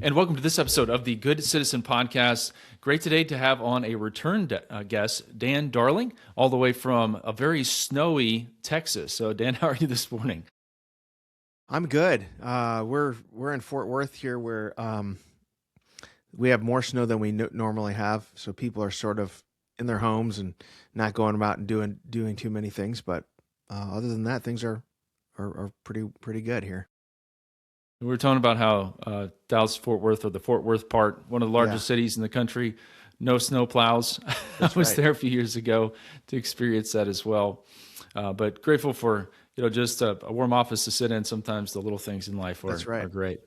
And welcome to this episode of the Good Citizen Podcast. Great today to have on a return guest, Dan Darling, all the way from a very snowy Texas. So, Dan, how are you this morning? I'm good. We're in Fort Worth here, where we have more snow than we normally have, so people are sort of in their homes and not going about and doing too many things. But other than that, things are pretty good here. We were talking about how Dallas Fort Worth, or the Fort Worth part, one of the largest Yeah, cities in the country, no snow plows. I that's was right. there a few years ago to experience that as well. But grateful for just a warm office to sit in. Sometimes the little things in life That's are right. great.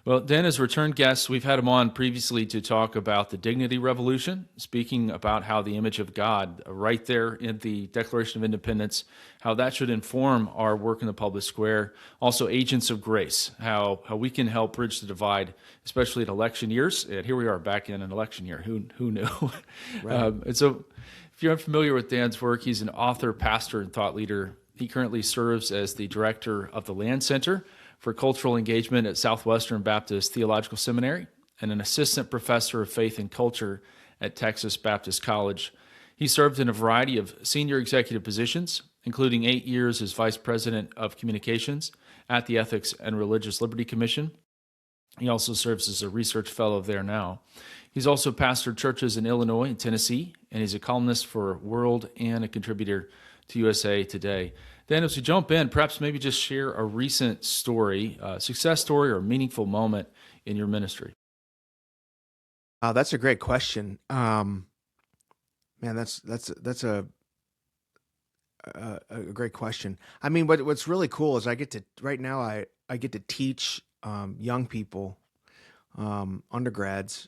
Well, Dan is return guest. We've had him on previously to talk about the dignity revolution, speaking about how the image of God, right there in the Declaration of Independence, how that should inform our work in the public square. Also, agents of grace, how we can help bridge the divide, especially at election years. And here we are back in an election year. Who knew? Right. And so, if you're unfamiliar with Dan's work, he's an author, pastor, and thought leader. He currently serves as the director of the Land Center for Cultural Engagement at Southwestern Baptist Theological Seminary and an assistant professor of faith and culture at Texas Baptist College. He served in a variety of senior executive positions, including 8 years as vice president of communications at the Ethics and Religious Liberty Commission. He also serves as a research fellow there now. He's also pastored churches in Illinois and Tennessee, and he's a columnist for World and a contributor to USA Today. Dan, as we jump in, perhaps maybe just share a recent story, success story, or meaningful moment in your ministry. That's a great question. Man, that's a great question. I mean, what's really cool is I get to teach young people, undergrads,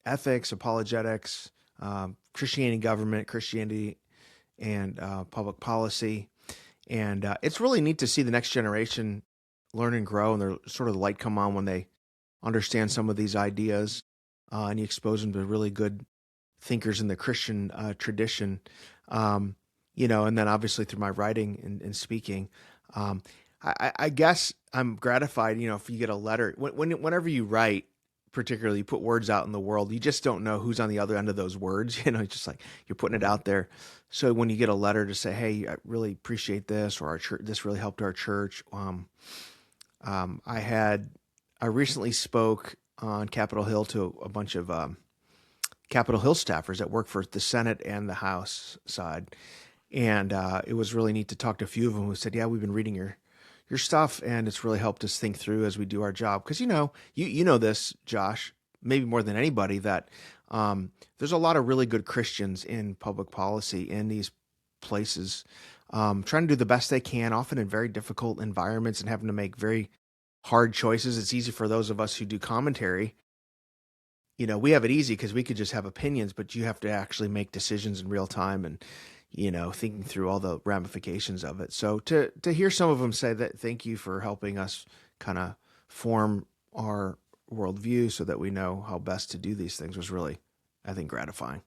ethics, apologetics, Christianity, government, Christianity, and public policy. And it's really neat to see the next generation learn and grow, and they're sort of the light come on when they understand some of these ideas, and you expose them to really good thinkers in the Christian tradition. And then obviously through my writing and speaking, I guess I'm gratified. If you get a letter, whenever you write, particularly you put words out in the world, you just don't know who's on the other end of those words. It's just like you're putting it out there. So when you get a letter to say, "Hey, I really appreciate this," or "Our church, this really helped our church," I recently spoke on Capitol Hill to a bunch of Capitol Hill staffers that work for the Senate and the House side, and it was really neat to talk to a few of them who said, "Yeah, we've been reading your stuff, and it's really helped us think through as we do our job." Because you know this, Josh, maybe more than anybody, that there's a lot of really good Christians in public policy in these places, trying to do the best they can, often in very difficult environments and having to make very hard choices. It's easy for those of us who do commentary. We have it easy because we could just have opinions, but you have to actually make decisions in real time and thinking through all the ramifications of it. So to hear some of them say that, thank you for helping us kind of form our worldview so that we know how best to do these things, was really, I think, gratifying.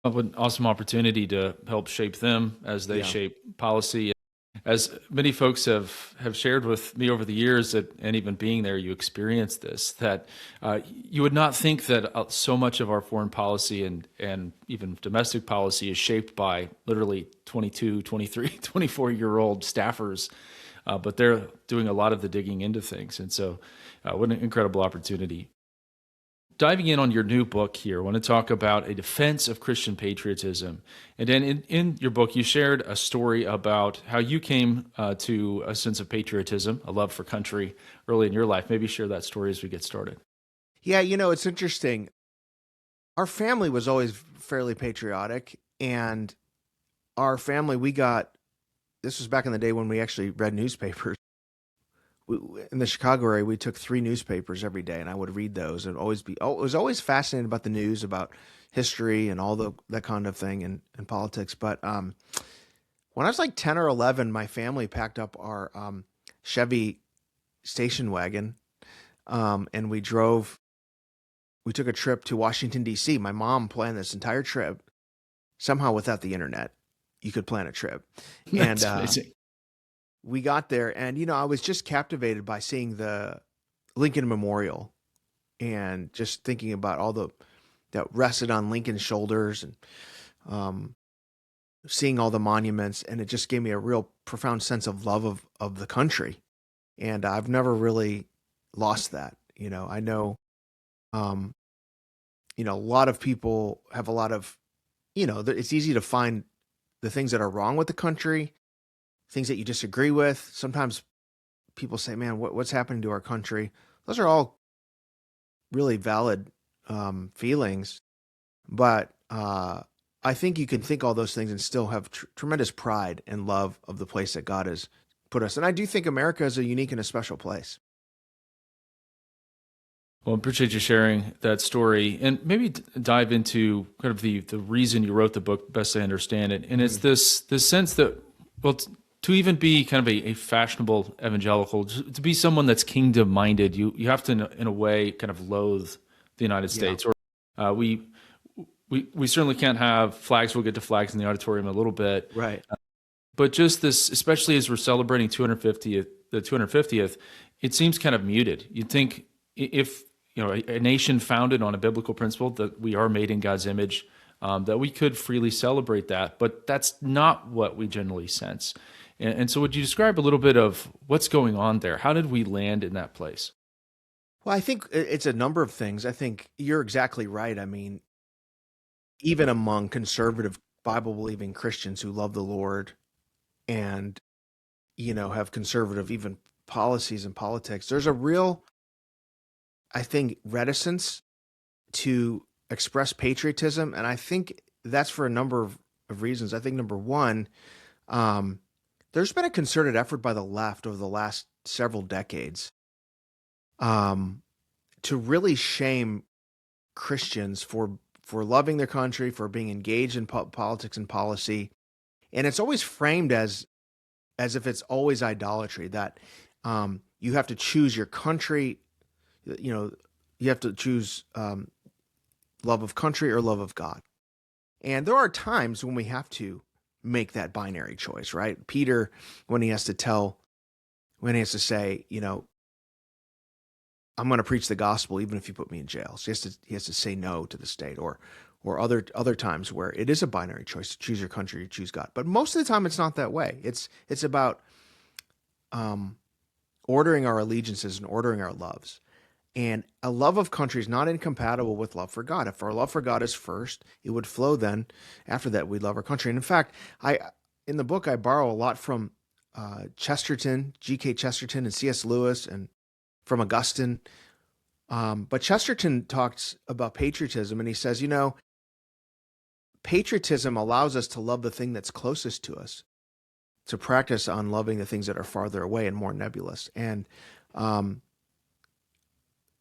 What an awesome opportunity to help shape them as they Yeah. shape policy. As many folks have shared with me over the years, and even being there, you experienced this, that you would not think that so much of our foreign policy and even domestic policy is shaped by literally 22, 23, 24-year-old staffers, but they're doing a lot of the digging into things. And so what an incredible opportunity. Diving in on your new book here, I want to talk about a defense of Christian patriotism. And then in your book, you shared a story about how you came to a sense of patriotism, a love for country early in your life. Maybe share that story as we get started. Yeah, it's interesting. Our family was always fairly patriotic, and our family, this was back in the day when we actually read newspapers. In the Chicago area, we took 3 newspapers every day, and I would read those and was always fascinated about the news, about history and all that kind of thing, and politics. But when I was like 10 or 11, my family packed up our Chevy station wagon, and we took a trip to Washington, D.C. My mom planned this entire trip. Somehow, without the internet, you could plan a trip. And That's amazing. we got there, and I was just captivated by seeing the Lincoln Memorial and just thinking about all that rested on Lincoln's shoulders and um, seeing all the monuments, and it just gave me a real profound sense of love of the country. And I've never really lost that. I know, um, a lot of people have a lot of, it's easy to find the things that are wrong with the country, things that you disagree with. Sometimes people say, man, what's happening to our country? Those are all really valid feelings. But I think you can think all those things and still have tremendous pride and love of the place that God has put us. And I do think America is a unique and a special place. Well, I appreciate you sharing that story, and maybe dive into kind of the reason you wrote the book, best I understand it. And it's this sense that, well, to even be kind of a fashionable evangelical, to be someone that's kingdom minded, you have to in a way kind of loathe the United States. Or we certainly can't have flags. We'll get to flags in the auditorium in a little bit, Right. but just this, especially as we're celebrating the 250th, it seems kind of muted. You'd think if a nation founded on a biblical principle that we are made in God's image, that we could freely celebrate that, but that's not what we generally sense. And so would you describe a little bit of what's going on there? How did we land in that place? Well, I think it's a number of things. I think you're exactly right. I mean, even among conservative Bible believing Christians who love the Lord and, have conservative even policies and politics, there's a real, I think, reticence to express patriotism. And I think that's for a number of reasons. I think number one, there's been a concerted effort by the left over the last several decades to really shame Christians for loving their country, for being engaged in politics and policy. And it's always framed as if it's always idolatry, that you have to choose your country, you have to choose love of country or love of God. And there are times when we have to make that binary choice, right? Peter, when he has to say, I'm going to preach the gospel even if you put me in jail. So he has to say no to the state, or other times where it is a binary choice to choose your country or choose God. But most of the time it's not that way. It's about ordering our allegiances and ordering our loves. And a love of country is not incompatible with love for God. If our love for God is first, it would flow then. After that, we'd love our country. And in fact, in the book, I borrow a lot from Chesterton, G.K. Chesterton, and C.S. Lewis, and from Augustine. But Chesterton talks about patriotism, and he says, patriotism allows us to love the thing that's closest to us, to practice on loving the things that are farther away and more nebulous. And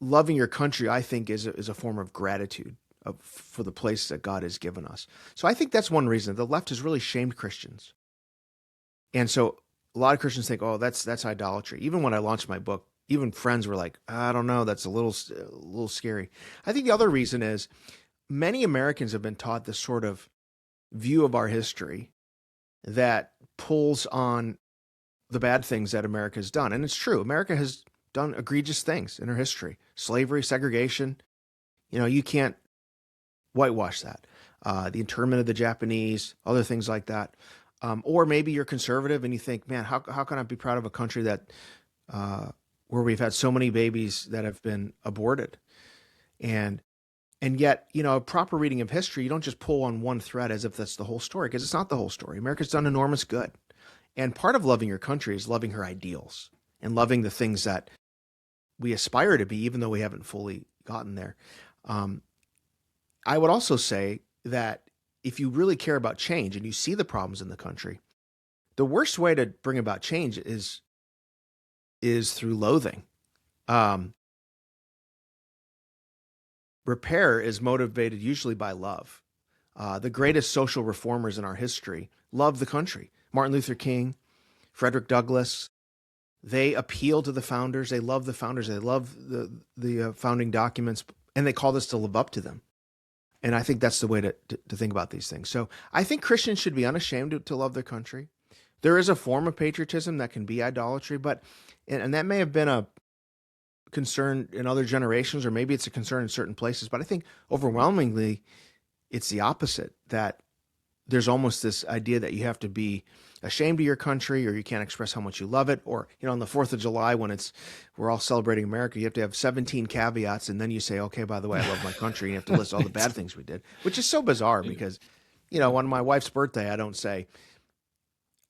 loving your country, I think, is a form of gratitude for the place that God has given us. So I think that's one reason the left has really shamed Christians. And so a lot of Christians think, oh, that's idolatry. Even when I launched my book, even friends were like, I don't know, that's a little scary. I think the other reason is many Americans have been taught this sort of view of our history that pulls on the bad things that America has done. And it's true. America has done egregious things in her history. Slavery, segregation. You can't whitewash that. The internment of the Japanese, other things like that. Or maybe you're conservative and you think, man, how can I be proud of a country that where we've had so many babies that have been aborted? And yet, a proper reading of history, you don't just pull on one thread as if that's the whole story, because it's not the whole story. America's done enormous good. And part of loving your country is loving her ideals and loving the things that we aspire to be, even though we haven't fully gotten there. I would also say that if you really care about change and you see the problems in the country, the worst way to bring about change is through loathing. Repair is motivated usually by love. The greatest social reformers in our history loved the country. Martin Luther King, Frederick Douglass, they appeal to the founders. They love the founders. They love the founding documents, and they called us to live up to them. And I think that's the way to think about these things. So I think Christians should be unashamed to love their country. There is a form of patriotism that can be idolatry, and that may have been concern in other generations, or maybe it's a concern in certain places. But I think overwhelmingly, it's the opposite, that there's almost this idea that you have to be ashamed of your country, or you can't express how much you love it. Or, on the 4th of July, when we're all celebrating America, you have to have 17 caveats. And then you say, okay, by the way, I love my country. And you have to list all the bad things we did, which is so bizarre because, on my wife's birthday, I don't say,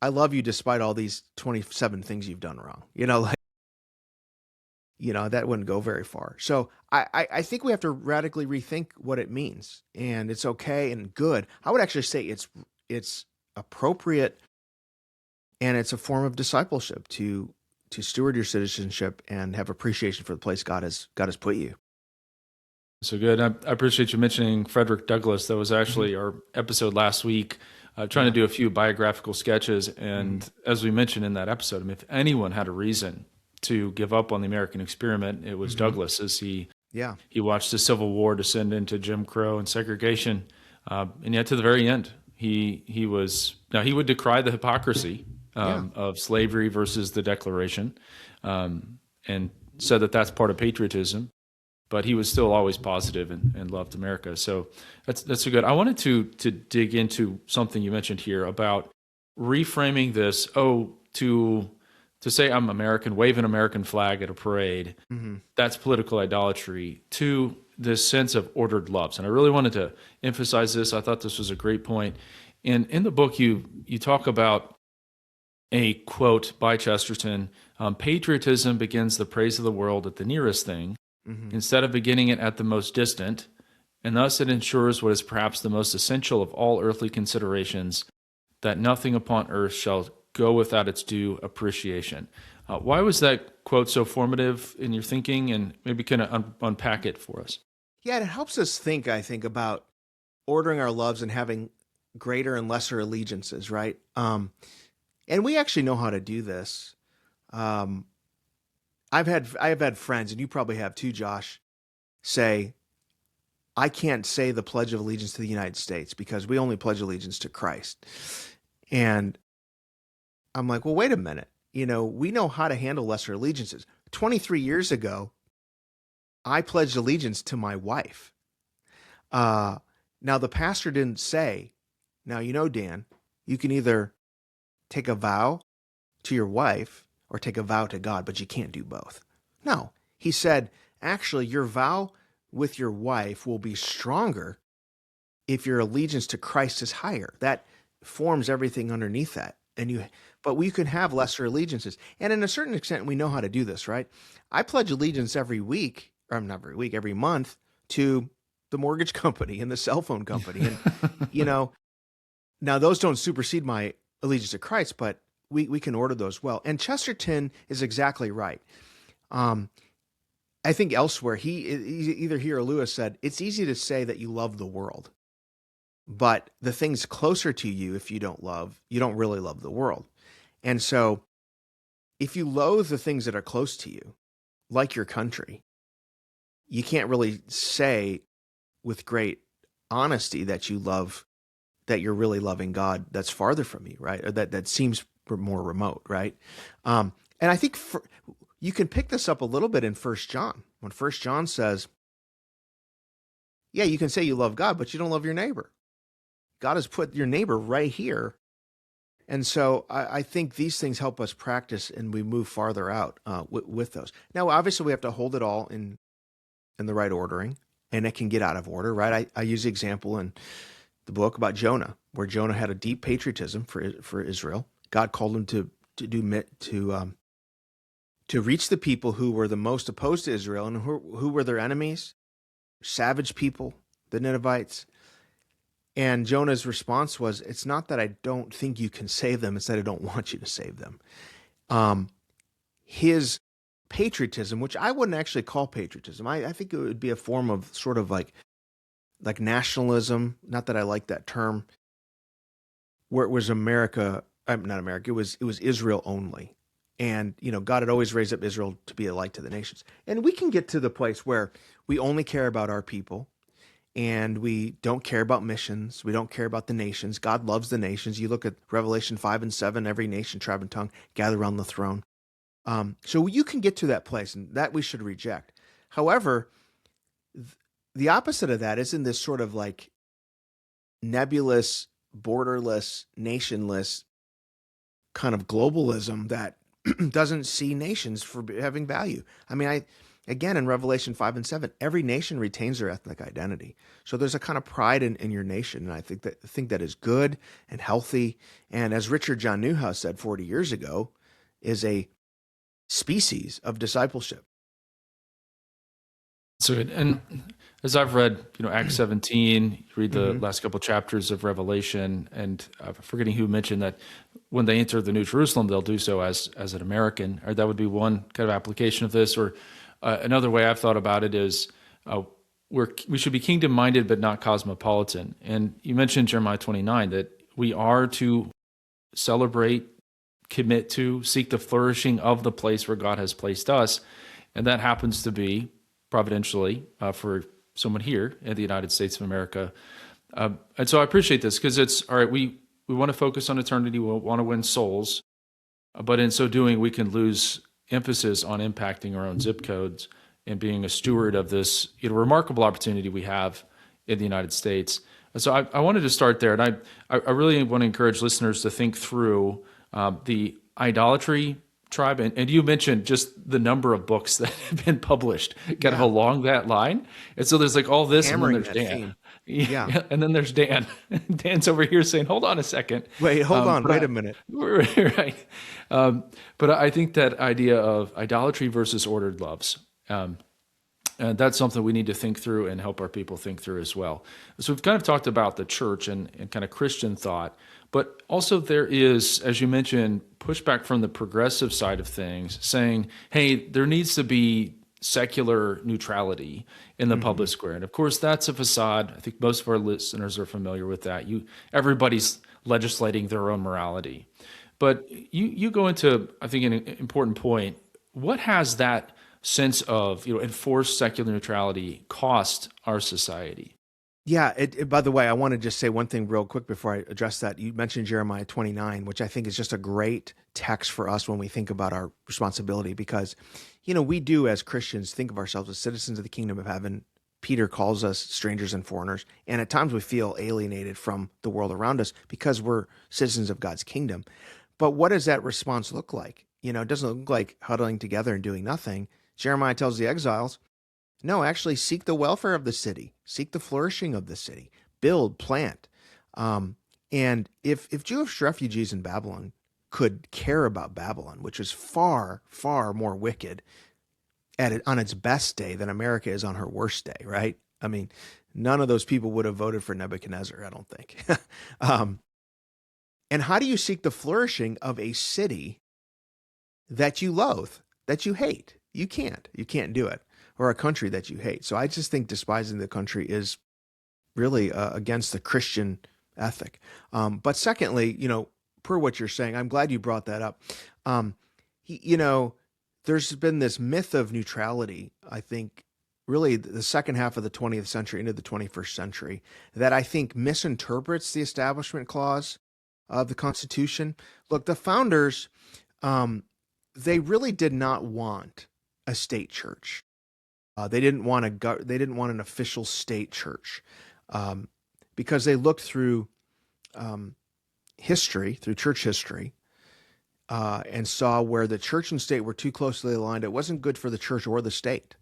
I love you despite all these 27 things you've done wrong. That wouldn't go very far. So I think we have to radically rethink what it means, and it's okay and good. I would actually say it's appropriate, and it's a form of discipleship to steward your citizenship and have appreciation for the place God has put you. So good. I appreciate you mentioning Frederick Douglass. That was actually our episode last week, trying to do a few biographical sketches. And as we mentioned in that episode, if anyone had a reason to give up on the American experiment, it was Douglass, as he watched the Civil War descend into Jim Crow and segregation, and yet to the very end, he would decry the hypocrisy of slavery versus the Declaration, and said that that's part of patriotism, but he was still always positive and loved America. So that's a good. I wanted to dig into something you mentioned here about reframing this. To say I'm American, wave an American flag at a parade, that's political idolatry, to this sense of ordered loves. And I really wanted to emphasize this. I thought this was a great point. And in the book, you talk about a quote by Chesterton, patriotism begins the praise of the world at the nearest thing, instead of beginning it at the most distant, and thus it ensures what is perhaps the most essential of all earthly considerations, that nothing upon earth shall go without its due appreciation. Why was that quote so formative in your thinking, and maybe kind of unpack it for us? Yeah, it helps us think, I think, about ordering our loves and having greater and lesser allegiances, right? And we actually know how to do this. I have had friends, and you probably have too, Josh, say, I can't say the Pledge of Allegiance to the United States because we only pledge allegiance to Christ. And I'm like, well, wait a minute. We know how to handle lesser allegiances. 23 years ago, I pledged allegiance to my wife. Now, the pastor didn't say, now, Dan, you can either take a vow to your wife or take a vow to God, but you can't do both. No, he said, actually, your vow with your wife will be stronger if your allegiance to Christ is higher. That forms everything underneath that. But we can have lesser allegiances. And in a certain extent, we know how to do this, right? I pledge allegiance every week, or not every week, every month to the mortgage company and the cell phone company. And, now those don't supersede my allegiance to Christ, but we can order those well. And Chesterton is exactly right. I think elsewhere, either he or Lewis said, it's easy to say that you love the world, but the things closer to you, if you don't really love the world. And so if you loathe the things that are close to you, like your country, you can't really say with great honesty that you're really loving God that's farther from you, right? Or that seems more remote, right? And I think you can pick this up a little bit in 1 John. When 1 John says, yeah, you can say you love God, but you don't love your neighbor. God has put your neighbor right here. And so I think these things help us practice, and we move farther out with those. Now, obviously, we have to hold it all in the right ordering, and it can get out of order, right? I use the example in the book about Jonah, where Jonah had a deep patriotism for Israel. God called him to reach the people who were the most opposed to Israel and who were their enemies, savage people, the Ninevites. And Jonah's response was, it's not that I don't think you can save them, it's that I don't want you to save them. His patriotism, which I wouldn't actually call patriotism, I think it would be a form of sort of like nationalism, not that I like that term, where it was it was Israel only. And, God had always raised up Israel to be a light to the nations. And we can get to the place where we only care about our people, and we don't care about missions. We don't care about the nations. God loves the nations. You look at Revelation 5 and 7, every nation, tribe, and tongue gather around the throne. So you can get to that place, and that we should reject. However, the opposite of that is in this sort of like nebulous, borderless, nationless kind of globalism that doesn't see nations for having value. I mean, again in Revelation 5 and 7, every nation retains their ethnic identity. So there's a kind of pride in your nation, and I think that is good and healthy. And as Richard John Neuhaus said 40 years ago, is a species of discipleship. So, and as I've read, Acts 17, you read the last couple chapters of Revelation, and I'm forgetting who mentioned that when they enter the New Jerusalem, they'll do so as an American. Or that would be one kind of application of this. Or another way I've thought about it is we should be kingdom-minded but not cosmopolitan. And you mentioned Jeremiah 29, that we are to celebrate, commit to, seek the flourishing of the place where God has placed us. And that happens to be providentially for someone here in the United States of America. And so I appreciate this because it's, all right, we want to focus on eternity, we want to win souls, but in so doing, we can lose emphasis on impacting our own zip codes and being a steward of this remarkable opportunity we have in the United States. And so I wanted to start there, and I really want to encourage listeners to think through the idolatry tribe, and you mentioned just the number of books that have been published kind of along that line. And so there's like all this, Hammering and then there's that Dan. theme. Yeah. And then there's Dan. Dan's over here saying, hold on a second. Wait, hold on. Wait a minute. Right. But I think that idea of idolatry versus ordered loves, and that's something we need to think through and help our people think through as well. So we've kind of talked about the church and kind of Christian thought, but also there is, as you mentioned, pushback from the progressive side of things saying, hey, there needs to be secular neutrality in the public square. And of course, that's a facade. I think most of our listeners are familiar with that. Everybody's legislating their own morality. But you go into, I think, an important point. What has that sense of enforced secular neutrality cost our society? Yeah. By the way, I want to just say one thing real quick before I address that. You mentioned Jeremiah 29, which I think is just a great text for us when we think about our responsibility, because, we do as Christians think of ourselves as citizens of the kingdom of heaven. Peter calls us strangers and foreigners, and at times we feel alienated from the world around us because we're citizens of God's kingdom. But what does that response look like? It doesn't look like huddling together and doing nothing. Jeremiah tells the exiles, no, actually seek the welfare of the city, seek the flourishing of the city, build, plant. And if Jewish refugees in Babylon could care about Babylon, which is far, far more wicked on its best day than America is on her worst day, right? I mean, none of those people would have voted for Nebuchadnezzar, I don't think. And how do you seek the flourishing of a city that you loathe, that you hate? You can't do it. Or a country that you hate. So I just think despising the country is really against the Christian ethic. But secondly, per what you're saying, I'm glad you brought that up. There's been this myth of neutrality, I think, really the second half of the 20th century into the 21st century, that I think misinterprets the Establishment Clause of the Constitution. Look, the founders, they really did not want a state church. They didn't want an official state church, because they looked through history, through church history, and saw where the church and state were too closely aligned. It wasn't good for the church or the state,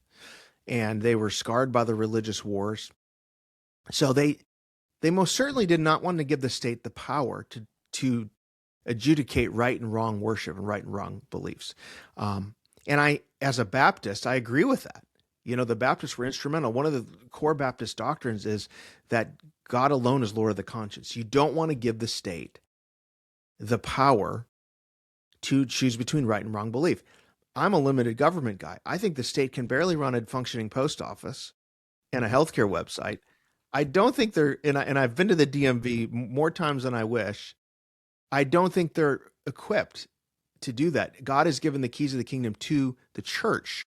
and they were scarred by the religious wars. So they most certainly did not want to give the state the power to adjudicate right and wrong worship and right and wrong beliefs. And I, as a Baptist, I agree with that. The Baptists were instrumental. One of the core Baptist doctrines is that God alone is Lord of the conscience. You don't want to give the state the power to choose between right and wrong belief. I'm a limited government guy. I think the state can barely run a functioning post office and a healthcare website. I don't think and I've been to the DMV more times than I wish. I don't think they're equipped to do that. God has given the keys of the kingdom to the church.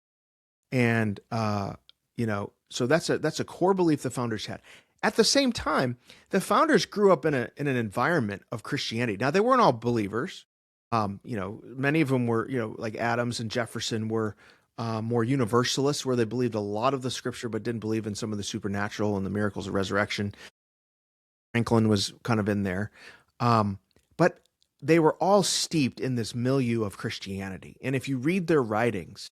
And, so that's a core belief the founders had. At the same time, the founders grew up in an environment of Christianity. Now, they weren't all believers. Many of them were, like Adams and Jefferson were more universalists, where they believed a lot of the scripture, but didn't believe in some of the supernatural and the miracles of resurrection. Franklin was kind of in there. But they were all steeped in this milieu of Christianity. And if you read their writings,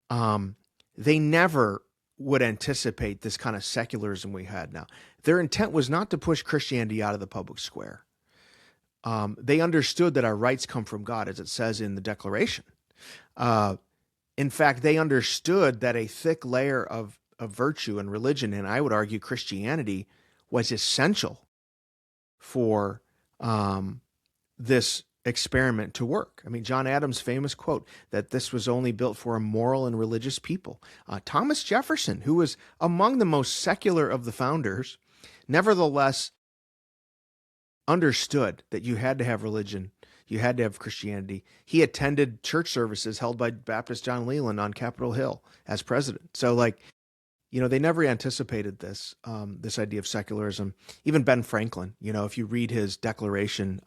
they never would anticipate this kind of secularism we had now. Their intent was not to push Christianity out of the public square. They understood that our rights come from God, as it says in the Declaration. In fact, they understood that a thick layer of virtue and religion, and I would argue Christianity, was essential for this experiment to work. I mean, John Adams' famous quote that this was only built for a moral and religious people. Thomas Jefferson, who was among the most secular of the founders, nevertheless understood that you had to have religion, you had to have Christianity. He attended church services held by Baptist John Leland on Capitol Hill as president. So, they never anticipated this idea of secularism. Even Ben Franklin, if you read his declaration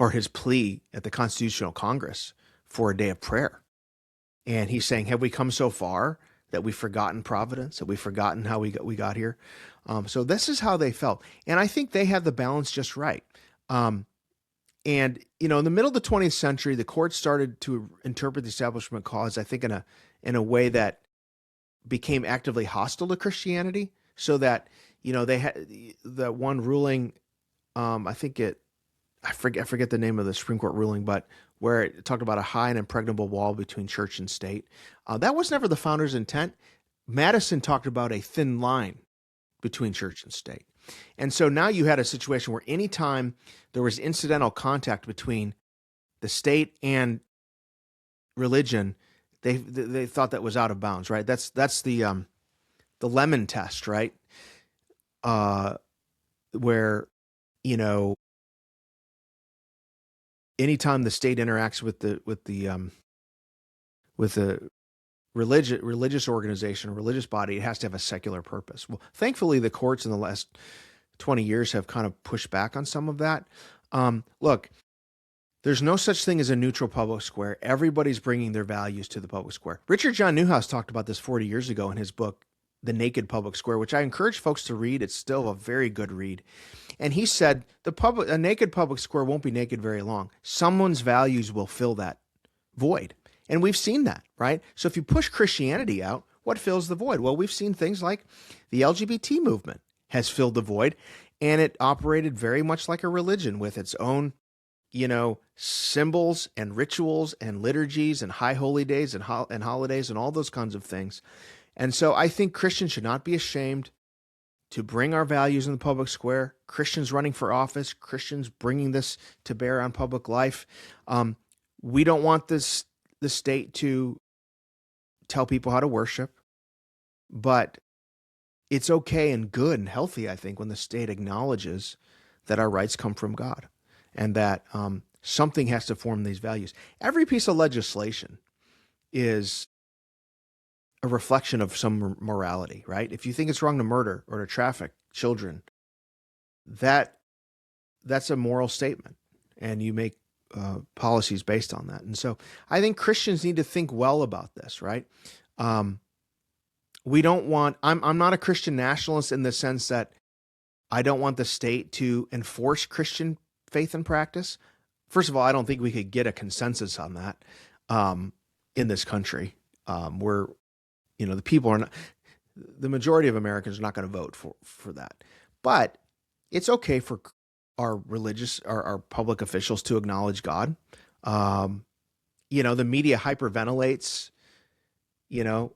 or his plea at the Constitutional Congress for a day of prayer, and he's saying, have we come so far that we've forgotten providence, that we've forgotten how we got here? So this is how they felt. And I think they had the balance just right. And, in the middle of the 20th century, the court started to interpret the Establishment Clause, I think, in a way that became actively hostile to Christianity, so that, they had the one ruling, I forget the name of the Supreme Court ruling, but where it talked about a high and impregnable wall between church and state. That was never the founders' intent. Madison talked about a thin line between church and state. And so now you had a situation where anytime there was incidental contact between the state and religion, they thought that was out of bounds, right? That's the Lemon test, right? Where, anytime the state interacts with the religious organization, religious body, it has to have a secular purpose. Well, thankfully, the courts in the last 20 years have kind of pushed back on some of that. Look, there's no such thing as a neutral public square. Everybody's bringing their values to the public square. Richard John Newhouse talked about this 40 years ago in his book, The Naked Public Square, which I encourage folks to read. It's still a very good read. And he said a naked public square won't be naked very long. Someone's values will fill that void. And we've seen that, right? So if you push Christianity out, what fills the void? Well, we've seen things like the LGBT movement has filled the void, and it operated very much like a religion with its own, symbols and rituals and liturgies and high holy days and holidays and all those kinds of things. And so I think Christians should not be ashamed to bring our values in the public square. Christians running for office, Christians bringing this to bear on public life. We don't want the state to tell people how to worship, but it's okay and good and healthy, I think, when the state acknowledges that our rights come from God and that something has to form these values. Every piece of legislation is a reflection of some morality, right? If you think it's wrong to murder or to traffic children, that's a moral statement, and you make policies based on that. And so I think Christians need to think well about this, right? We don't want, I'm not a Christian nationalist in the sense that I don't want the state to enforce Christian faith and practice. First of all, I don't think we could get a consensus on that in this country. The people are not, the majority of Americans are not going to vote for that. But it's okay for our public officials to acknowledge God. The media hyperventilates,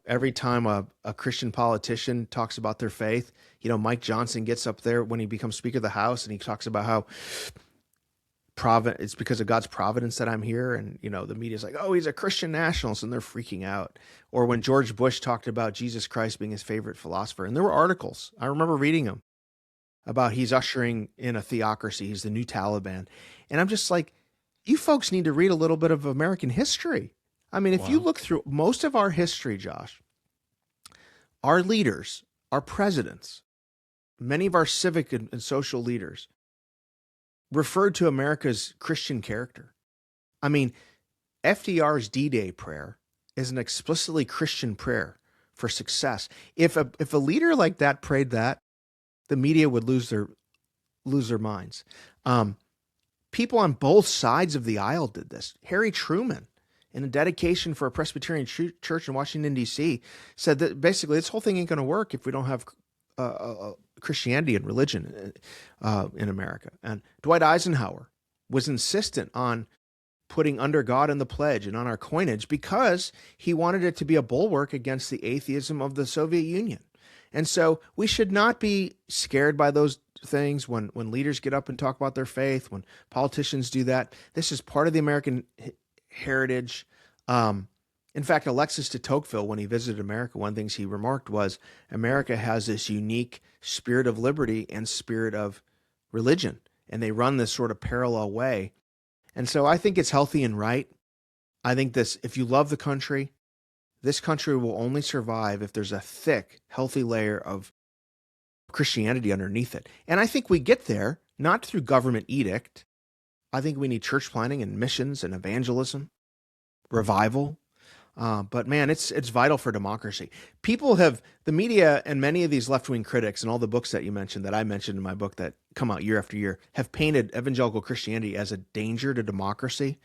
every time a Christian politician talks about their faith. Mike Johnson gets up there when he becomes Speaker of the House and he talks about how it's because of God's providence that I'm here. And, the media's like, oh, he's a Christian nationalist, and they're freaking out. Or when George Bush talked about Jesus Christ being his favorite philosopher, and there were articles, I remember reading them, about he's ushering in a theocracy, he's the new Taliban. And I'm just like, you folks need to read a little bit of American history. I mean, if you look through most of our history, Josh, our leaders, our presidents, many of our civic and social leaders referred to America's Christian character. I mean, FDR's D-Day prayer is an explicitly Christian prayer for success. If a leader like that prayed that, the media would lose their minds. Um, People on both sides of the aisle did this. Harry Truman, in a dedication for a Presbyterian church in Washington, D.C., said that basically this whole thing ain't going to work if we don't have Christianity and religion in America. And Dwight Eisenhower was insistent on putting under God in the pledge and on our coinage because he wanted it to be a bulwark against the atheism of the Soviet Union. And so we should not be scared by those things when leaders get up and talk about their faith, when politicians do that. This is part of the American heritage. In fact, Alexis de Tocqueville, when he visited America, one of the things he remarked was America has this unique spirit of liberty and spirit of religion, and they run this sort of parallel way. And so I think it's healthy and right. I think this, if you love the country, this country will only survive if there's a thick, healthy layer of Christianity underneath it. And I think we get there not through government edict. I think we need church planting and missions and evangelism, revival. But man, it's vital for democracy. The media and many of these left-wing critics and all the books that you mentioned, that I mentioned in my book that come out year after year, have painted evangelical Christianity as a danger to democracy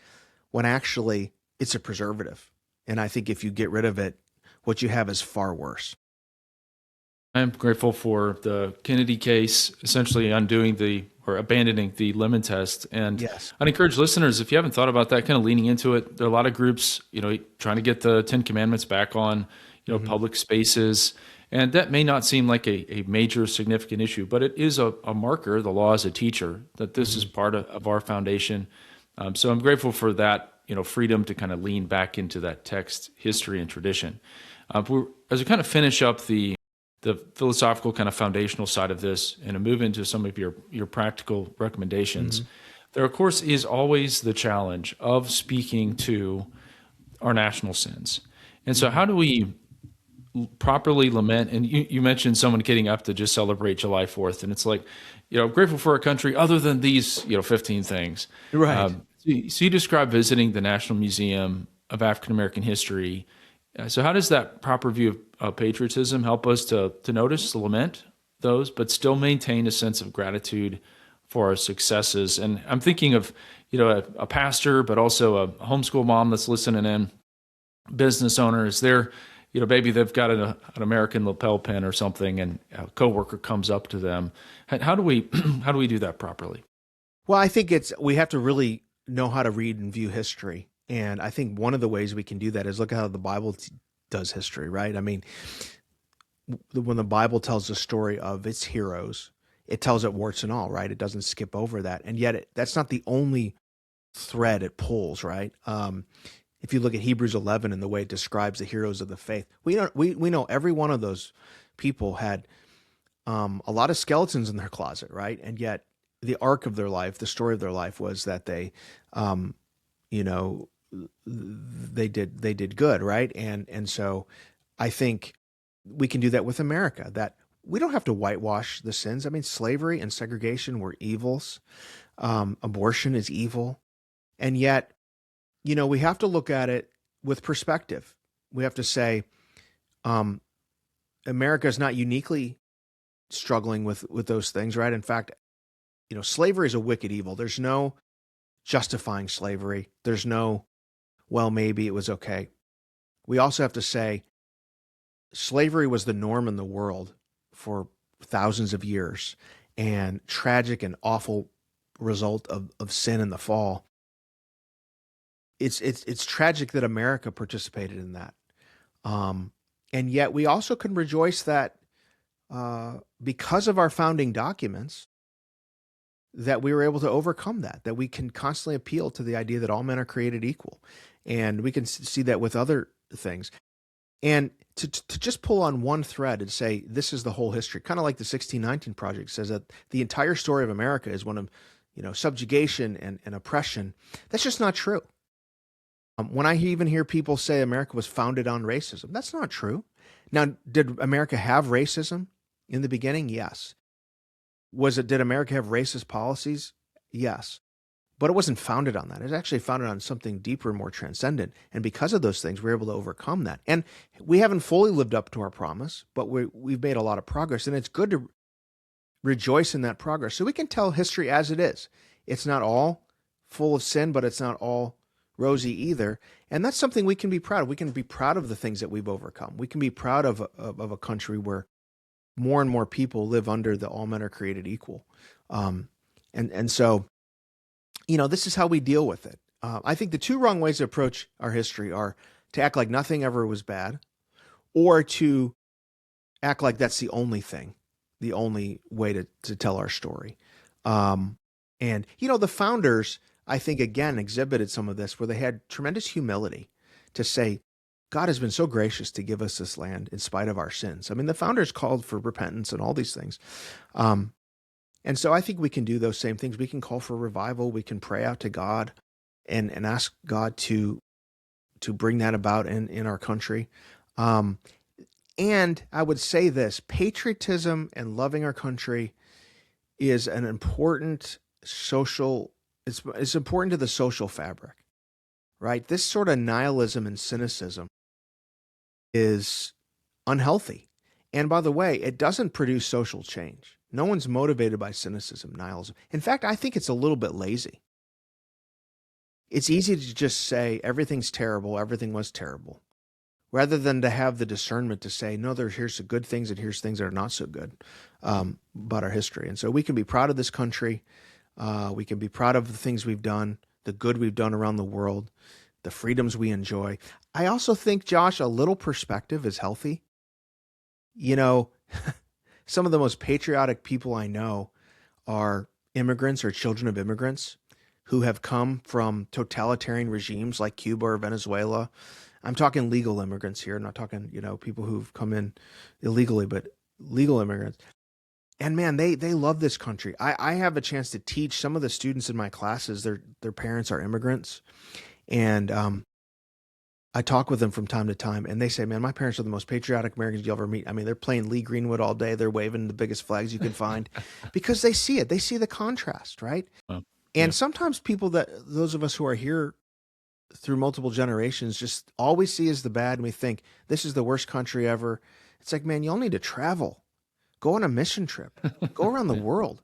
when actually it's a preservative. And I think if you get rid of it, what you have is far worse. I'm grateful for the Kennedy case, essentially abandoning the lemon test. And Yes. I'd encourage listeners, if you haven't thought about that, kind of leaning into it. There are a lot of groups, trying to get the Ten Commandments back on, public spaces. And that may not seem like a major significant issue, but it is a marker, the law as a teacher, that this is part of our foundation. So I'm grateful for that, freedom to kind of lean back into that text, history, and tradition. As we kind of finish up the philosophical kind of foundational side of this and move into some of your practical recommendations, there, of course, is always the challenge of speaking to our national sins. And so how do we properly lament? And you mentioned someone getting up to just celebrate July 4th. And it's like, I'm grateful for our country other than these, 15 things. Right. So you describe visiting the National Museum of African American History. So how does that proper view of patriotism help us to notice, to lament those, but still maintain a sense of gratitude for our successes? And I'm thinking of, a pastor, but also a homeschool mom that's listening in, business owners. They're, maybe they've got an American lapel pin or something, and a coworker comes up to them. How do we do that properly? Well, I think we have to really know how to read and view history. And I think one of the ways we can do that is look at how the Bible does history, right? I mean, when the Bible tells the story of its heroes, it tells it warts and all, right? It doesn't skip over that. And yet that's not the only thread it pulls, right? If you look at Hebrews 11 and the way it describes the heroes of the faith, we know every one of those people had a lot of skeletons in their closet, right? And yet the arc of their life, the story of their life was that they did good, right? And so I think we can do that with America, that we don't have to whitewash the sins. I mean, slavery and segregation were evils. Abortion is evil. And yet, we have to look at it with perspective. We have to say, America is not uniquely struggling with those things, right? In fact, slavery is a wicked evil. There's no justifying slavery. There's no, well, maybe it was okay. We also have to say slavery was the norm in the world for thousands of years, and tragic and awful result of sin and the fall. It's tragic that America participated in that. And yet we also can rejoice that because of our founding documents, that we were able to overcome that we can constantly appeal to the idea that all men are created equal. And we can see that with other things. And to just pull on one thread and say, this is the whole history, kind of like the 1619 Project says that the entire story of America is one of, subjugation and oppression. That's just not true. When I even hear people say America was founded on racism, that's not true. Now, did America have racism in the beginning? Yes. Did America have racist policies? Yes. But it wasn't founded on that. It was actually founded on something deeper and more transcendent. And because of those things, we're able to overcome that. And we haven't fully lived up to our promise, but we've made a lot of progress. And it's good to rejoice in that progress. So we can tell history as it is. It's not all full of sin, but it's not all rosy either. And that's something we can be proud of. We can be proud of the things that we've overcome. We can be proud of a country where more and more people live under the all men are created equal. And so, this is how we deal with it. I think the two wrong ways to approach our history are to act like nothing ever was bad, or to act like that's the only thing, the only way to tell our story. The founders, I think, again, exhibited some of this where they had tremendous humility to say, God has been so gracious to give us this land in spite of our sins. I mean, the founders called for repentance and all these things. And so I think we can do those same things. We can call for revival. We can pray out to God and ask God to bring that about in our country. And I would say this, patriotism and loving our country is an important it's important to the social fabric, right? This sort of nihilism and cynicism is unhealthy. And by the way, it doesn't produce social change. No one's motivated by cynicism, nihilism. In fact, I think it's a little bit lazy. It's easy to just say everything's terrible, everything was terrible, rather than to have the discernment to say, no, here's the good things and here's things that are not so good about our history. And so we can be proud of this country. We can be proud of the things we've done, the good we've done around the world, the freedoms we enjoy. I also think, Josh, a little perspective is healthy. Some of the most patriotic people I know are immigrants or children of immigrants who have come from totalitarian regimes like Cuba or Venezuela. I'm talking legal immigrants here. I'm not talking, people who've come in illegally, but legal immigrants. And man, they love this country. I have a chance to teach some of the students in my classes. Their parents are immigrants. And I talk with them from time to time, and they say, man, my parents are the most patriotic Americans you'll ever meet. I mean, they're playing Lee Greenwood all day. They're waving the biggest flags you can find because they see it. They see the contrast, right? And sometimes those of us who are here through multiple generations just all we see is the bad, and we think, this is the worst country ever. It's like, man, y'all need to travel. Go on a mission trip. Go around the world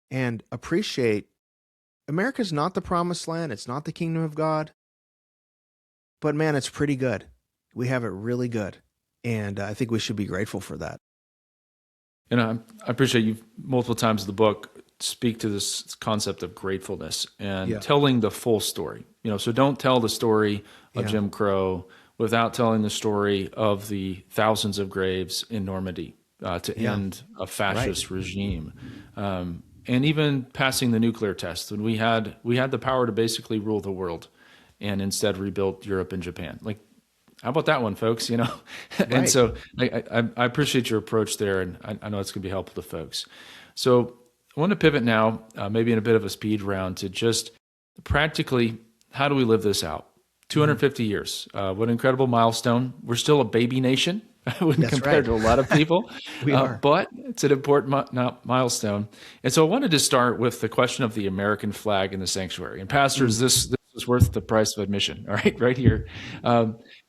and appreciate America's not the promised land. It's not the kingdom of God. But man, it's pretty good. We have it really good. And I think we should be grateful for that. And I appreciate you multiple times in the book speak to this concept of gratefulness and telling the full story. So don't tell the story of Jim Crow without telling the story of the thousands of graves in Normandy to end a fascist regime. And even passing the nuclear test when we had the power to basically rule the world and instead rebuilt Europe and Japan. Like, how about that one, folks? And so I appreciate your approach there, and I know it's going to be helpful to folks. So I want to pivot now, maybe in a bit of a speed round, to just practically, how do we live this out? 250 years. What an incredible milestone. We're still a baby nation when compared to a lot of people. We are. But it's an important milestone. And so I wanted to start with the question of the American flag in the sanctuary. And pastors, this is worth the price of admission, all right here.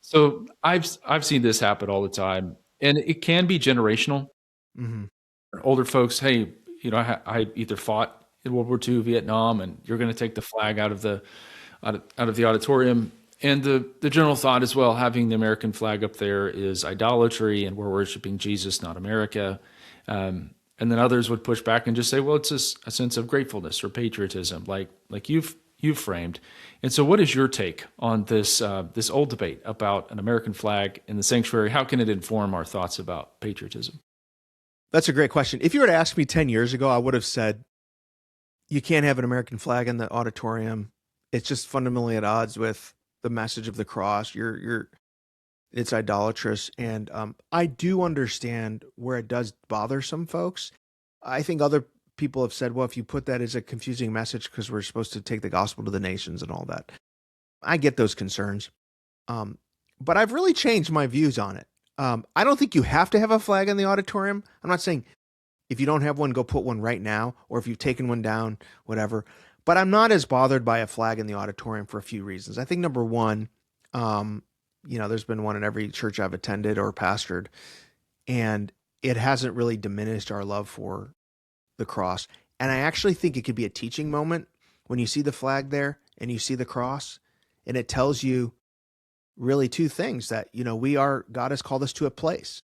So I've seen this happen all the time. And it can be generational. Older folks, hey, I either fought in World War II, Vietnam, and you're going to take the flag out of the auditorium. And the general thought as well, having the American flag up there is idolatry, and we're worshiping Jesus, not America. And then others would push back and just say, well, it's a sense of gratefulness or patriotism, like you've framed. And so, what is your take on this old debate about an American flag in the sanctuary? How can it inform our thoughts about patriotism? That's a great question. If you were to ask me 10 years ago, I would have said, you can't have an American flag in the auditorium. It's just fundamentally at odds with the message of the cross. It's idolatrous. And I do understand where it does bother some folks. I think other people have said, well, if you put that as a confusing message because we're supposed to take the gospel to the nations and all that. I get those concerns. But I've really changed my views on it. I don't think you have to have a flag in the auditorium. I'm not saying if you don't have one, go put one right now, or if you've taken one down, whatever. But I'm not as bothered by a flag in the auditorium for a few reasons. I think number one, there's been one in every church I've attended or pastored, and it hasn't really diminished our love for the cross. And I actually think it could be a teaching moment when you see the flag there and you see the cross, and it tells you really two things: that, God has called us to a place,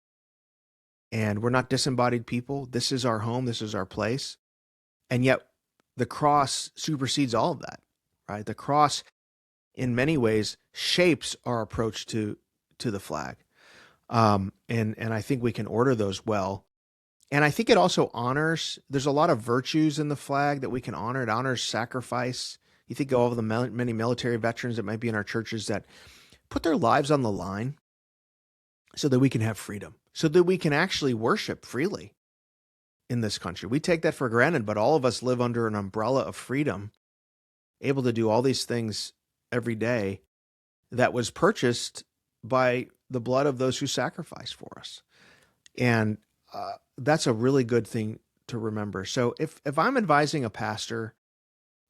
and we're not disembodied people. This is our home. This is our place. And yet the cross supersedes all of that, right? The cross in many ways shapes our approach to the flag. And I think we can order those well. And I think it also honors, there's a lot of virtues in the flag that we can honor. It honors sacrifice. You think of all of the many military veterans that might be in our churches that put their lives on the line so that we can have freedom, so that we can actually worship freely in this country. We take that for granted, but all of us live under an umbrella of freedom, able to do all these things every day that was purchased by the blood of those who sacrificed for us. And that's a really good thing to remember. So if I'm advising a pastor,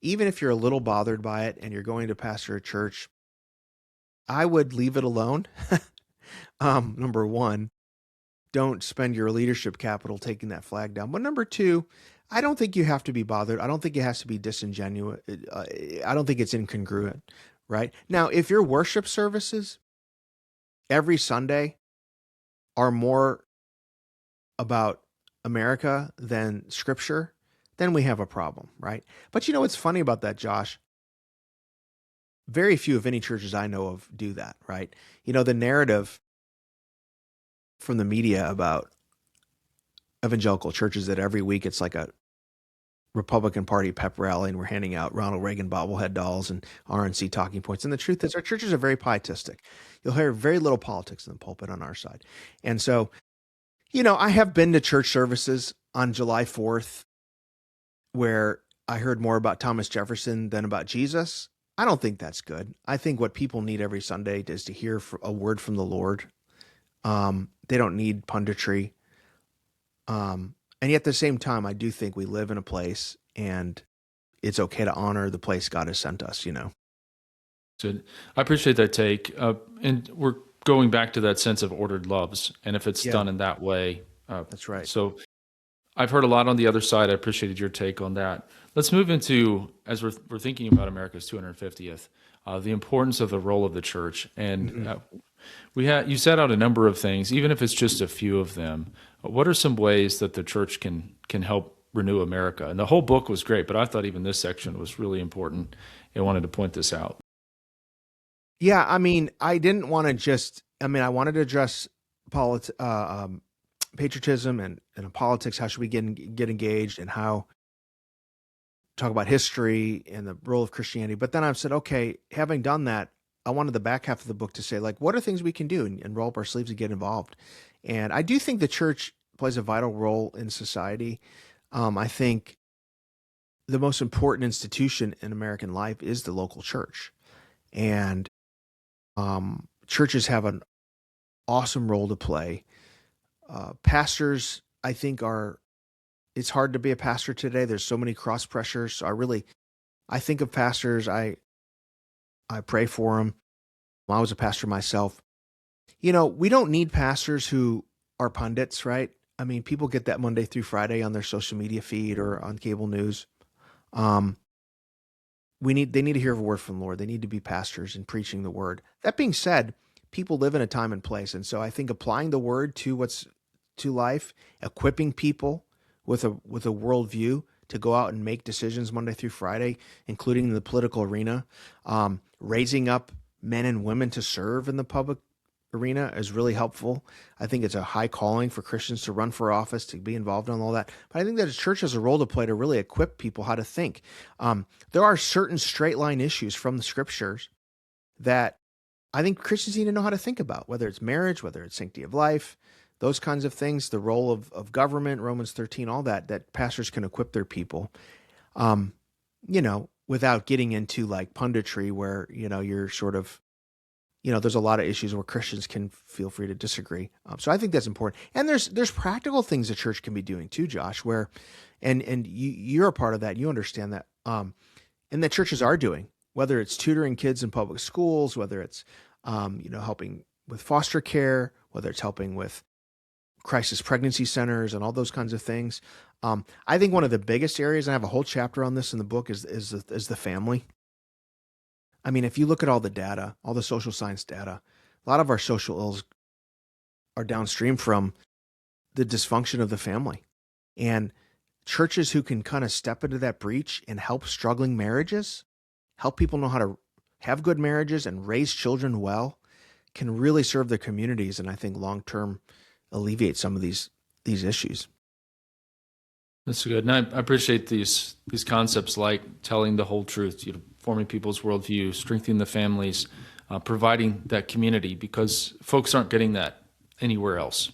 even if you're a little bothered by it and you're going to pastor a church, I would leave it alone. Number one, don't spend your leadership capital taking that flag down. But number two, I don't think you have to be bothered. I don't think it has to be disingenuous. I don't think it's incongruent, right? Now, if your worship services every Sunday are more about America than Scripture, then we have a problem, right? But you know what's funny about that, Josh? Very few, if any, churches I know of do that, right? The narrative from the media about evangelical churches that every week it's like a Republican Party pep rally and we're handing out Ronald Reagan bobblehead dolls and RNC talking points. And the truth is our churches are very pietistic. You'll hear very little politics in the pulpit on our side. And so, I have been to church services on July 4th where I heard more about Thomas Jefferson than about Jesus. I don't think that's good. I think what people need every Sunday is to hear a word from the Lord. They don't need punditry. And yet at the same time, I do think we live in a place and it's okay to honor the place God has sent us, Good. I appreciate that take. And we're going back to that sense of ordered loves. And if it's done in that way. That's right. So I've heard a lot on the other side. I appreciated your take on that. Let's move into, as we're thinking about America's 250th, the importance of the role of the church. And you set out a number of things, even if it's just a few of them. What are some ways that the church can help renew America? And the whole book was great, but I thought even this section was really important. I wanted to point this out. Yeah, I didn't want to just, I wanted to address patriotism and politics. How should we get engaged, and how talk about history and the role of Christianity. But then I've said, okay, having done that, I wanted the back half of the book to say, what are things we can do and roll up our sleeves and get involved. And I do think the church plays a vital role in society. I think the most important institution in American life is the local church. And churches have an awesome role to play. Pastors, I think, it's hard to be a pastor today. There's so many cross pressures. So I think of pastors. I pray for them. I was a pastor myself. We don't need pastors who are pundits, right? People get that Monday through Friday on their social media feed or on cable news. They need to hear a word from the Lord. They need to be pastors and preaching the word. That being said, people live in a time and place. And so I think applying the word to life, equipping people with a worldview to go out and make decisions Monday through Friday, including in the political arena, raising up men and women to serve in the public arena is really helpful. I think it's a high calling for Christians to run for office, to be involved in all that. But I think that a church has a role to play to really equip people how to think. There are certain straight line issues from the scriptures that I think Christians need to know how to think about, whether it's marriage, whether it's sanctity of life, those kinds of things, the role of government, Romans 13, all that pastors can equip their people, without getting into like punditry where, you're sort of, there's a lot of issues where Christians can feel free to disagree. So I think that's important. And there's practical things the church can be doing too, Josh, where, and you're a part of that. You understand that. and that churches are doing, whether it's tutoring kids in public schools, whether it's helping with foster care, whether it's helping with crisis pregnancy centers and all those kinds of things. I think one of the biggest areas, and I have a whole chapter on this in the book, is the family. I mean, if you look at all the data, all the social science data, a lot of our social ills are downstream from the dysfunction of the family. And churches who can kind of step into that breach and help struggling marriages, help people know how to have good marriages and raise children well, can really serve their communities, and I think long-term alleviate some of these issues. That's good. And I appreciate these concepts like telling the whole truth, forming people's worldview, strengthening the families, providing that community, because folks aren't getting that anywhere else.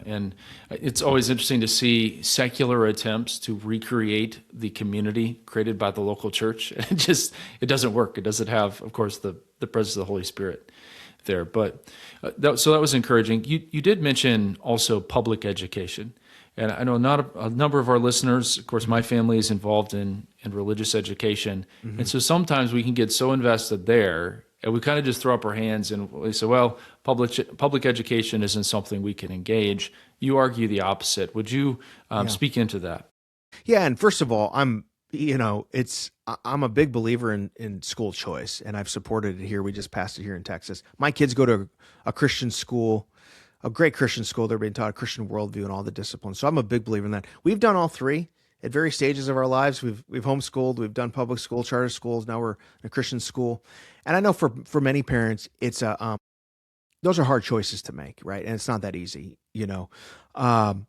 And it's always interesting to see secular attempts to recreate the community created by the local church. It doesn't work. It doesn't have, of course, the presence of the Holy Spirit there. But so that was encouraging. You did mention also public education. And I know not a number of our listeners, of course, my family is involved in religious education. Mm-hmm. And so sometimes we can get so invested there, and we kind of just throw up our hands and we say, well, public education isn't something we can engage. You argue the opposite. Would you speak into that? Yeah. And first of all, I'm a big believer in school choice, and I've supported it here. We just passed it here in Texas. My kids go to a Christian school, a great Christian school. They're being taught a Christian worldview and all the disciplines. So I'm a big believer in that. We've done all three at various stages of our lives. We've homeschooled, we've done public school, charter schools. Now we're in a Christian school. And I know for many parents, it's those are hard choices to make, right? And it's not that easy, And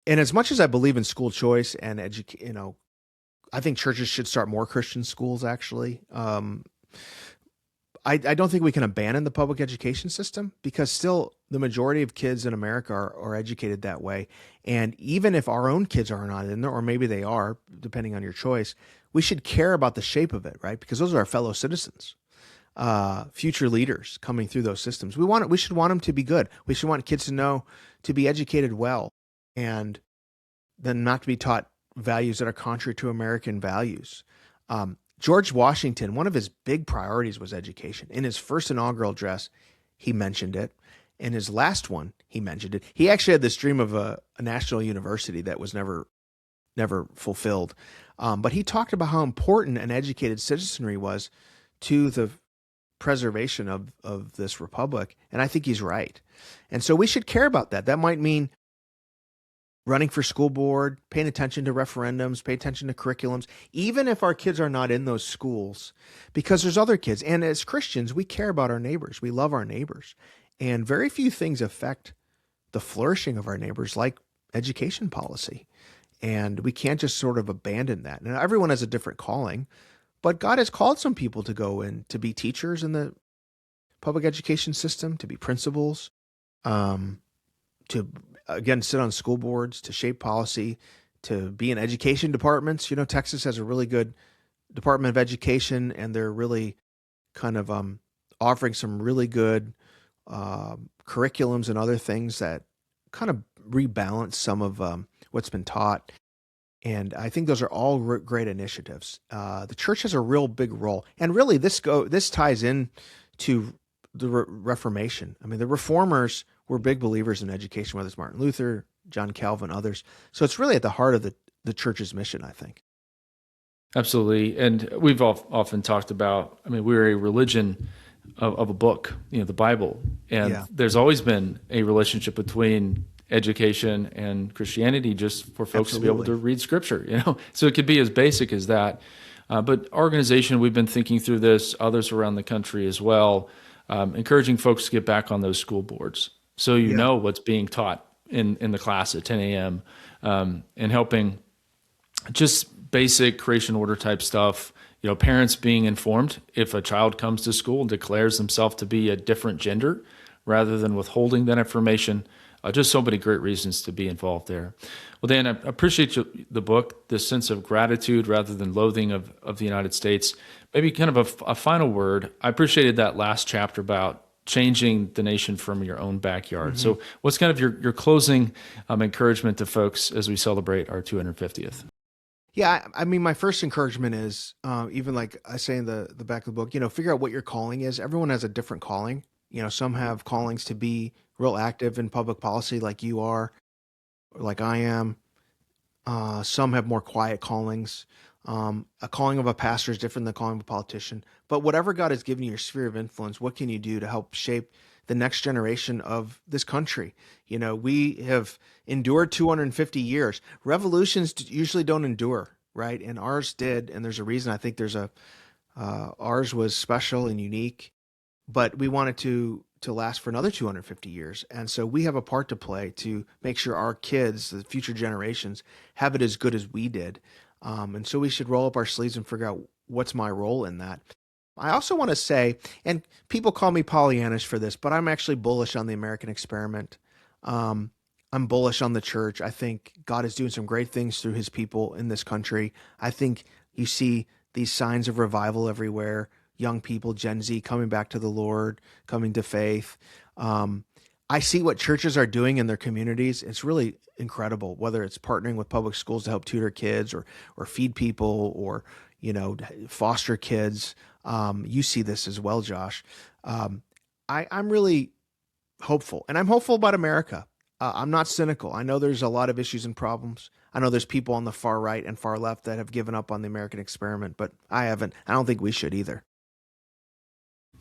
as much as I believe in school choice and I think churches should start more Christian schools, actually. I don't think we can abandon the public education system, because still the majority of kids in America are educated that way. And even if our own kids are not in there, or maybe they are, depending on your choice, we should care about the shape of it, right? Because those are our fellow citizens, future leaders coming through those systems. We should want them to be good. We should want kids to be educated well, and then not to be taught values that are contrary to American values. George Washington, one of his big priorities was education. In his first inaugural address, he mentioned it. In his last one, he mentioned it. He actually had this dream of a national university that was never fulfilled. But he talked about how important an educated citizenry was to the preservation of this republic. And I think he's right. And so we should care about that. That might mean running for school board, paying attention to referendums, pay attention to curriculums, even if our kids are not in those schools, because there's other kids. And as Christians, we care about our neighbors. We love our neighbors. And very few things affect the flourishing of our neighbors like education policy. And we can't just sort of abandon that. Now, everyone has a different calling, but God has called some people to go in to be teachers in the public education system, to be principals, to again, sit on school boards, to shape policy, to be in education departments. Texas has a really good Department of Education, and they're really kind of offering some really good curriculums and other things that kind of rebalance some of what's been taught. And I think those are all great initiatives. The church has a real big role. And really, this ties in to the Reformation. I mean, the Reformers were big believers in education, whether it's Martin Luther, John Calvin, others. So it's really at the heart of the church's mission, I think. Absolutely. And we've often talked about, we're a religion of a book, the Bible. And there's always been a relationship between education and Christianity, just for folks to be able to read Scripture, So it could be as basic as that. But our organization, we've been thinking through this, others around the country as well, encouraging folks to get back on those school boards. So you know what's being taught in the class at 10 a.m. And helping just basic creation order type stuff. Parents being informed if a child comes to school and declares themselves to be a different gender, rather than withholding that information. Just so many great reasons to be involved there. Well, Dan, I appreciate the book, this sense of gratitude rather than loathing of the United States. Maybe kind of a final word. I appreciated that last chapter about changing the nation from your own backyard. Mm-hmm. So what's kind of your closing encouragement to folks as we celebrate our 250th? Yeah, I mean, my first encouragement is even like I say in the back of the book, figure out what your calling is. Everyone has a different calling. Some have callings to be real active in public policy, like you are, or like I am. Some have more quiet callings. A calling of a pastor is different than the calling of a politician. But whatever God has given you your sphere of influence, what can you do to help shape the next generation of this country? We have endured 250 years. Revolutions usually don't endure, right? And ours did. And there's a reason. I think ours was special and unique, but we wanted to last for another 250 years. And so we have a part to play to make sure our kids, the future generations, have it as good as we did. And so we should roll up our sleeves and figure out what's my role in that. I also want to say, and people call me Pollyannish for this, but I'm actually bullish on the American experiment. I'm bullish on the church. I think God is doing some great things through his people in this country. I think you see these signs of revival everywhere. Young people, Gen Z, coming back to the Lord, coming to faith. I see what churches are doing in their communities. It's really incredible, whether it's partnering with public schools to help tutor kids or feed people or, foster kids. You see this as well, Josh. I'm really hopeful, and I'm hopeful about America. I'm not cynical. I know there's a lot of issues and problems. I know there's people on the far right and far left that have given up on the American experiment, but I haven't. I don't think we should either.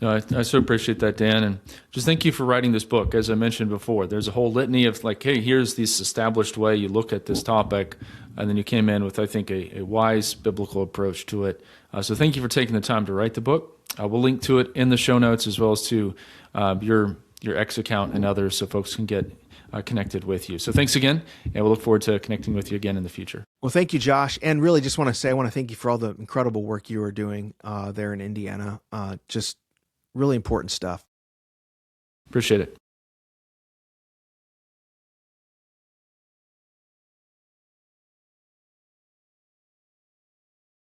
No, I so appreciate that, Dan, and just thank you for writing this book. As I mentioned before, there's a whole litany of like, hey, here's this established way you look at this topic, and then you came in with, I think, a wise biblical approach to it. So thank you for taking the time to write the book. We'll link to it in the show notes as well as to your X account and others, so folks can get connected with you. So thanks again, and we'll look forward to connecting with you again in the future. Well, thank you, Josh. And really just want to say, I want to thank you for all the incredible work you are doing there in Indiana. Just really important stuff. Appreciate it.